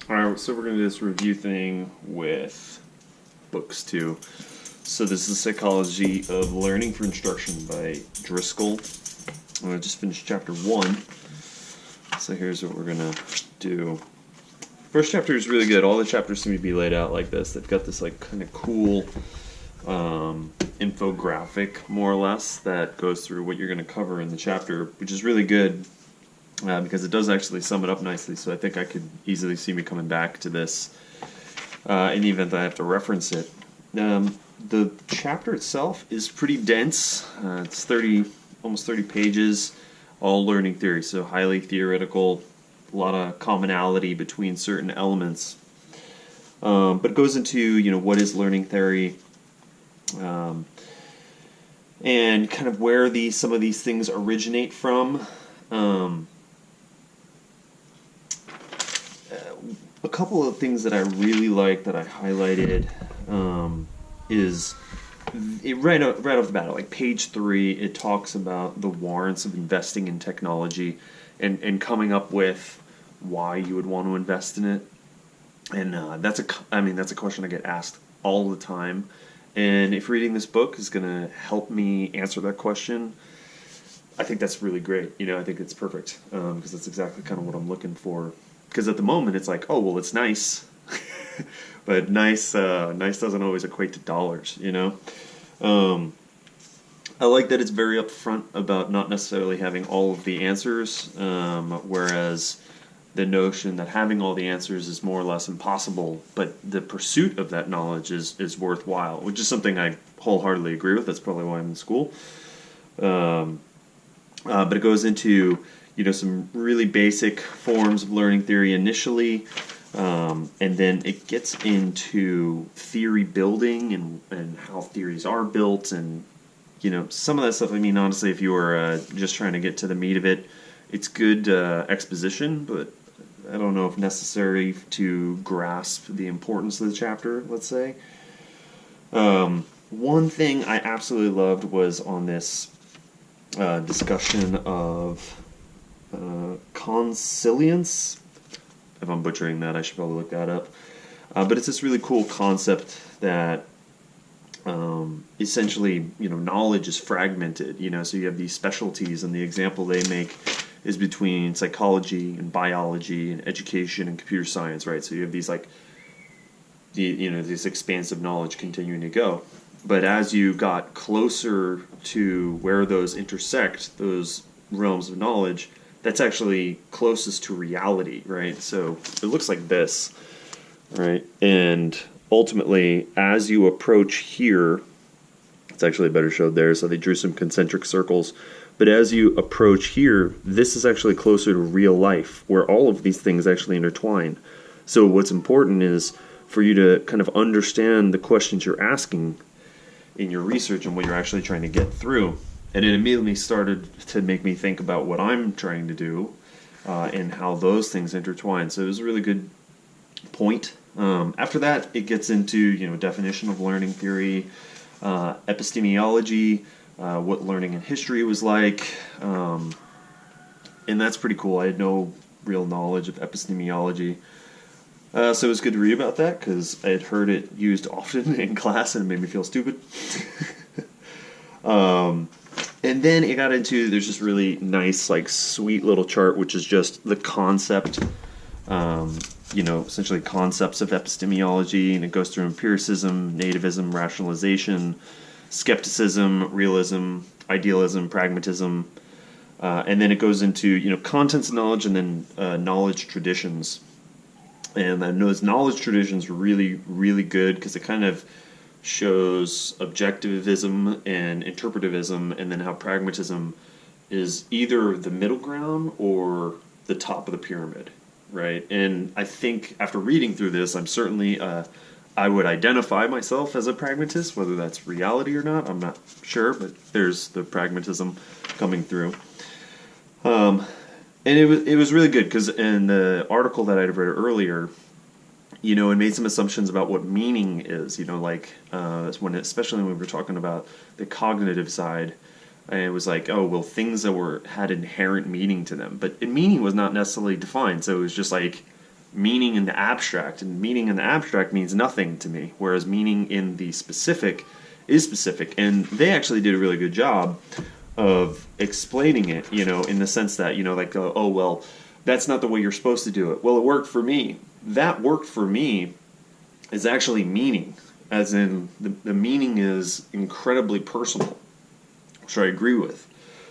Alright, so we're going to do this review thing with books too. So this is Psychology of Learning for Instruction by Driscoll. I just finished chapter 1. So here's what we're going to do. First chapter is really good. All the chapters seem to be laid out like this. They've got this like kind of cool infographic, more or less, that goes through what you're going to cover in the chapter, which is really good. Because it does actually sum it up nicely, so I think I could easily see me coming back to this in the event that I have to reference it. The chapter itself is pretty dense. It's almost 30 pages, all learning theory, so highly theoretical, a lot of commonality between certain elements. But it goes into, what is learning theory, and kind of where some of these things originate from. A couple of things that I really like that I highlighted is right off the bat, like page 3, it talks about the warrants of investing in technology and coming up with why you would want to invest in it. And that's a question I get asked all the time. And if reading this book is going to help me answer that question, I think that's really great. I think it's perfect because that's exactly kind of what I'm looking for. Because at the moment it's like, oh, well, it's nice, but nice doesn't always equate to dollars, I like that it's very upfront about not necessarily having all of the answers, whereas the notion that having all the answers is more or less impossible, but the pursuit of that knowledge is worthwhile, which is something I wholeheartedly agree with. That's probably why I'm in school. But it goes into some really basic forms of learning theory initially, and then it gets into theory building and how theories are built, and some of that stuff. I mean, honestly, if you were just trying to get to the meat of it, it's good exposition, but I don't know if necessary to grasp the importance of the chapter, let's say. One thing I absolutely loved was on this discussion of consilience. If I'm butchering that, I should probably look that up. But it's this really cool concept that essentially, knowledge is fragmented. So you have these specialties, and the example they make is between psychology and biology and education and computer science, right? So you have these this expansive knowledge continuing to go. But as you got closer to where those intersect, those realms of knowledge, that's actually closest to reality, right? So it looks like this, right? And ultimately, as you approach here, it's actually better showed there, so they drew some concentric circles. But as you approach here, this is actually closer to real life, where all of these things actually intertwine. So what's important is for you to kind of understand the questions you're asking in your research and what you're actually trying to get through. And it immediately started to make me think about what I'm trying to do and how those things intertwine. So it was a really good point. After that, it gets into definition of learning theory, epistemology, what learning in history was like, and that's pretty cool. I had no real knowledge of epistemology. So it was good to read about that because I had heard it used often in class and it made me feel stupid. And then it got into, there's this really nice, sweet little chart, which is just the concept, essentially concepts of epistemology, and it goes through empiricism, nativism, rationalization, skepticism, realism, idealism, pragmatism, and then it goes into, contents of knowledge and then knowledge traditions. And then those knowledge traditions were really, really good because it kind of shows objectivism and interpretivism, and then how pragmatism is either the middle ground or the top of the pyramid, right? And I think after reading through this, I'm certainly, I would identify myself as a pragmatist, whether that's reality or not, I'm not sure, but there's the pragmatism coming through. And it was really good because in the article that I'd read earlier, it made some assumptions about what meaning is, especially when we were talking about the cognitive side, and it was like, oh, well, things that had inherent meaning to them, but meaning was not necessarily defined, so it was just like, meaning in the abstract, and meaning in the abstract means nothing to me, whereas meaning in the specific is specific. And they actually did a really good job of explaining it, in the sense that, like, oh, well, that's not the way you're supposed to do it. Well, it worked for me. That worked for me is actually meaning, as in the meaning is incredibly personal, which I agree with,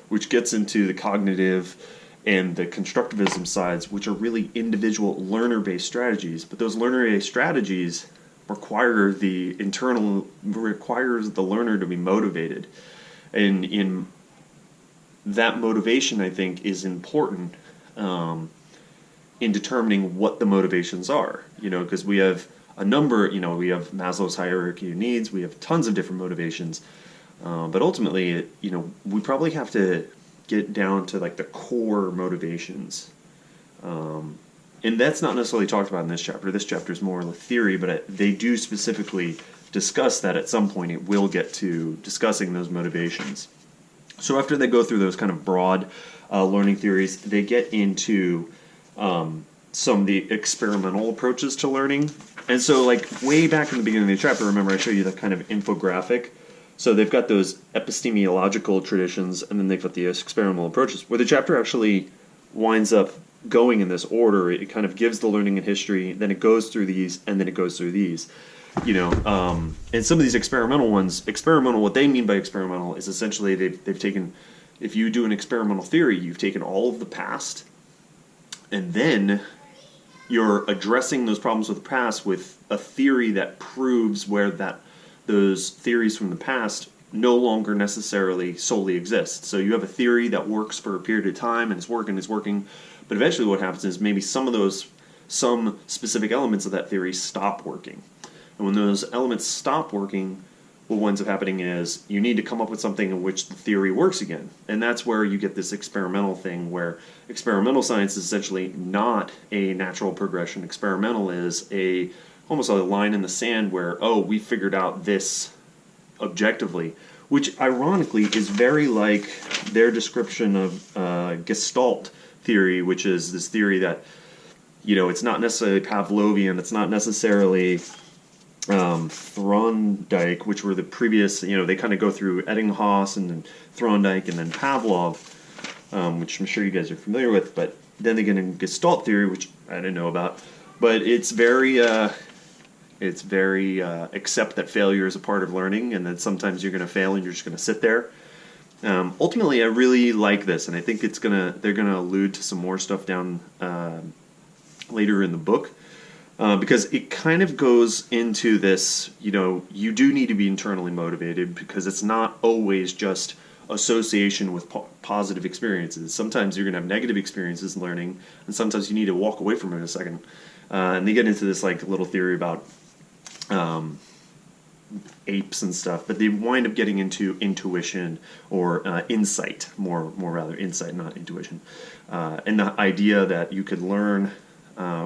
which gets into the cognitive and the constructivism sides, which are really individual learner-based strategies. But those learner-based strategies requires the learner to be motivated. And in that motivation, I think, is important in determining what the motivations are. Because we have a number, we have Maslow's hierarchy of needs, we have tons of different motivations. But ultimately, we probably have to get down to like the core motivations. And that's not necessarily talked about in this chapter. This chapter is more of a theory, but they do specifically discuss that at some point. It will get to discussing those motivations. So after they go through those kind of broad learning theories, they get into some of the experimental approaches to learning. And so, like, way back in the beginning of the chapter, remember I showed you that kind of infographic? So they've got those epistemological traditions, and then they've got the experimental approaches, where the chapter actually winds up going in this order. It kind of gives the learning and history, then it goes through these, and then it goes through these. And some of these experimental ones, what they mean by experimental is essentially they've taken, if you do an experimental theory, you've taken all of the past, and then you're addressing those problems with the past with a theory that proves where those theories from the past no longer necessarily solely exist. So you have a theory that works for a period of time, and it's working, but eventually what happens is maybe some specific elements of that theory stop working. And when those elements stop working, what winds up happening is you need to come up with something in which the theory works again. And that's where you get this experimental thing, where experimental science is essentially not a natural progression. Experimental is almost a line in the sand where, oh, we figured out this objectively, which ironically is very like their description of Gestalt theory, which is this theory that, it's not necessarily Pavlovian, it's not necessarily Thorndike, which were the previous, they kind of go through Eddinghaus and then Thorndike and then Pavlov, which I'm sure you guys are familiar with, but then they get into Gestalt theory, which I didn't know about, but it's very accept that failure is a part of learning, and that sometimes you're going to fail and you're just going to sit there. Ultimately, I really like this, and I think they're going to allude to some more stuff down later in the book. Because it kind of goes into this, you do need to be internally motivated, because it's not always just association with positive experiences. Sometimes you're going to have negative experiences learning, and sometimes you need to walk away from it a second. And they get into this like little theory about apes and stuff, but they wind up getting into intuition or insight, more rather insight, not intuition. And the idea that you could learn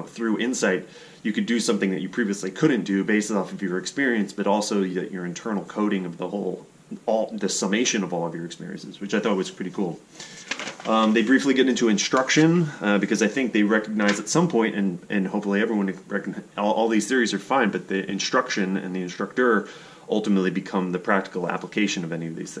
through insight, you could do something that you previously couldn't do based off of your experience, but also your internal coding of the summation of all of your experiences, which I thought was pretty cool. They briefly get into instruction, because I think they recognize at some point, and hopefully everyone recognize, all these theories are fine, but the instruction and the instructor ultimately become the practical application of any of these things.